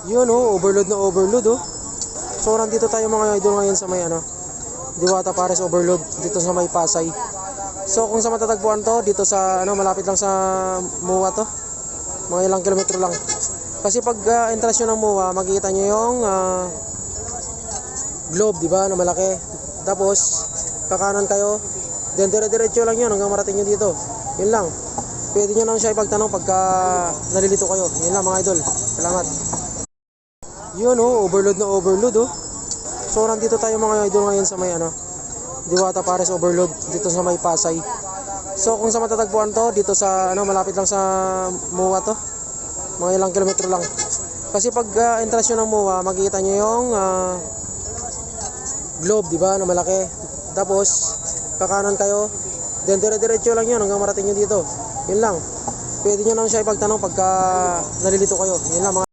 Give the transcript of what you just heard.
Yun oh, overload na overload oh. So nandito tayo mga idol ngayon sa may Diwata Pares Overload dito sa may Pasay. So kung sa matatagpuan to, dito sa malapit lang sa MUA to. Mga ilang kilometro lang. Kasi pag entrance nyo ng MUA, makikita nyo yung globe, di ba, na malaki. Tapos kakanan kayo, then dire-diretso lang yun hanggang marating nyo dito. Yun lang. Pwede nyo lang siya ipagtanong pagka nalilito kayo. Yun lang mga idol. Salamat. Yun oh, overload na overload oh. So nandito tayo mga idol ngayon sa may Diwata Pares Overload dito sa may Pasay. So kung sa matatagpuan to, dito sa malapit lang sa MUA to. Mga ilang kilometro lang. Kasi pag entrance nyo ng MUA, makikita nyo yung globe, di ba, na malaki. Tapos kakanan kayo, then dire-diretso lang yun hanggang marating nyo dito. Yun lang. Pwede nyo lang siya ipagtanong pagka nalilito kayo. Yun lang mga